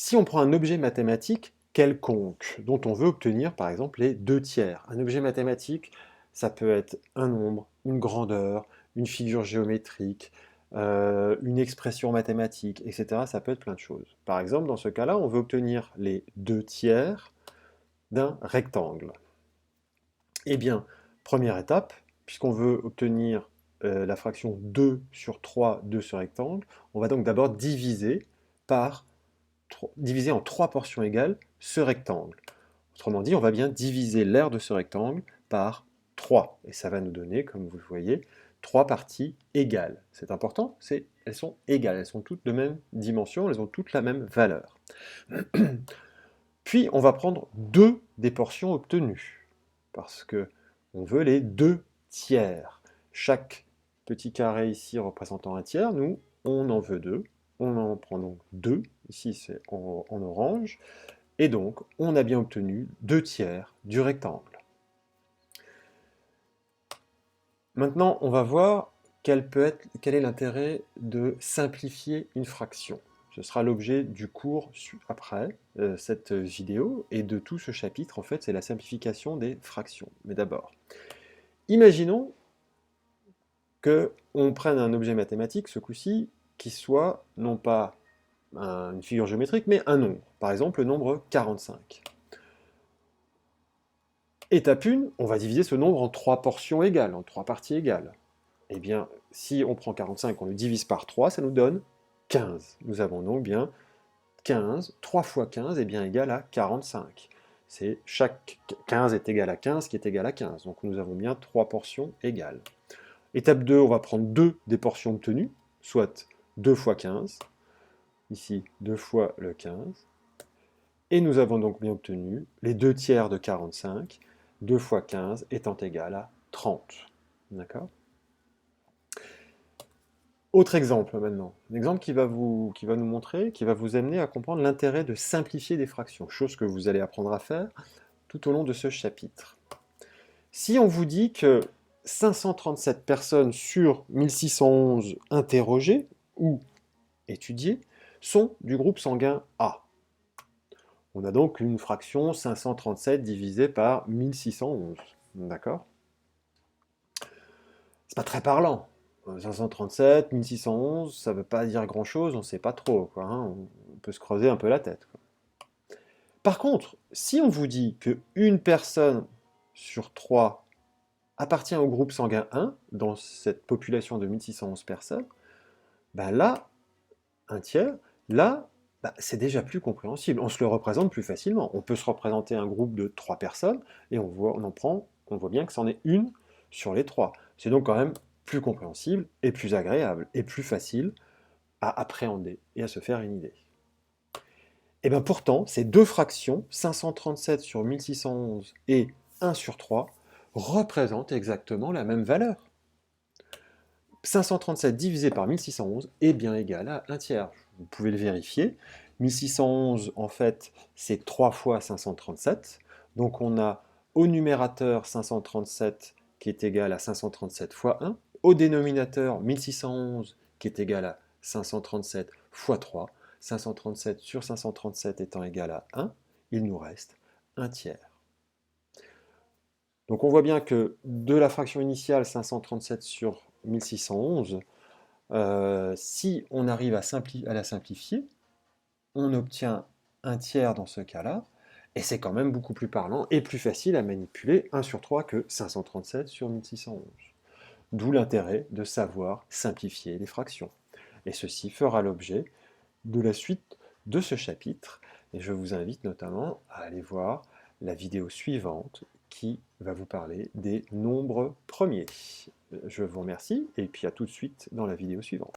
Si on prend un objet mathématique quelconque, dont on veut obtenir par exemple les 2/3, un objet mathématique, ça peut être un nombre, une grandeur, une figure géométrique, une expression mathématique, etc. Ça peut être plein de choses. Par exemple, dans ce cas-là, on veut obtenir les 2/3 d'un rectangle. Eh bien, première étape, puisqu'on veut obtenir la fraction 2 sur 3 de ce rectangle, on va donc d'abord diviser en 3 portions égales ce rectangle. Autrement dit, on va bien diviser l'aire de ce rectangle par 3. Et ça va nous donner, comme vous le voyez, 3 parties égales. C'est important, elles sont égales, elles sont toutes de même dimension, elles ont toutes la même valeur. Puis, on va prendre 2 des portions obtenues, parce que on veut les 2/3. Chaque petit carré ici représentant un tiers, nous, on en veut 2. On en prend donc 2, ici c'est en orange, et donc on a bien obtenu 2/3 du rectangle. Maintenant, on va voir quel est l'intérêt de simplifier une fraction. Ce sera l'objet du cours après cette vidéo, et de tout ce chapitre, en fait, c'est la simplification des fractions. Mais d'abord, imaginons qu'on prenne un objet mathématique, ce coup-ci, qui soit non pas une figure géométrique, mais un nombre. Par exemple, le nombre 45. Étape 1, on va diviser ce nombre en 3 portions égales, en 3 parties égales. Eh bien, si on prend 45, on le divise par 3, ça nous donne 15. Nous avons donc bien 15, 3 fois 15 est bien égal à 45. Chaque 15 est égal à 15 qui est égal à 15. Donc nous avons bien 3 portions égales. Étape 2, on va prendre 2 des portions obtenues, soit 2 fois 15. Ici, 2 fois le 15. Et nous avons donc bien obtenu les 2/3 de 45, 2 fois 15 étant égal à 30. D'accord ? Autre exemple maintenant, un exemple qui va nous montrer, qui va vous amener à comprendre l'intérêt de simplifier des fractions, chose que vous allez apprendre à faire tout au long de ce chapitre. Si on vous dit que 537 personnes sur 1611 interrogées ou étudiées sont du groupe sanguin A. On a donc une fraction 537 divisée par 1611, d'accord ? C'est pas très parlant. 537, 1611, ça veut pas dire grand-chose, on sait pas trop, quoi, hein, on peut se creuser un peu la tête, quoi. Par contre, si on vous dit qu'une personne sur 3 appartient au groupe sanguin 1, dans cette population de 1611 personnes, ben là, un tiers, là, c'est déjà plus compréhensible. On se le représente plus facilement. On peut se représenter un groupe de 3 personnes, et on voit bien que c'en est une sur les 3. C'est donc quand même plus compréhensible, et plus agréable, et plus facile à appréhender, et à se faire une idée. Et bien pourtant, ces deux fractions, 537 sur 1611 et 1 sur 3, représentent exactement la même valeur. 537 divisé par 1611 est bien égal à 1 tiers. Vous pouvez le vérifier. 1611, en fait, c'est 3 fois 537. Donc on a au numérateur 537 qui est égal à 537 fois 1. Au dénominateur 1611 qui est égal à 537 fois 3. 537 sur 537 étant égal à 1, il nous reste 1 tiers. Donc on voit bien que de la fraction initiale 537 sur 1611, si on arrive à la simplifier, on obtient 1 tiers dans ce cas-là, et c'est quand même beaucoup plus parlant et plus facile à manipuler 1 sur 3 que 537 sur 1611. D'où l'intérêt de savoir simplifier les fractions. Et ceci fera l'objet de la suite de ce chapitre, et je vous invite notamment à aller voir la vidéo suivante qui va vous parler des nombres premiers. Je vous remercie, et puis à tout de suite dans la vidéo suivante.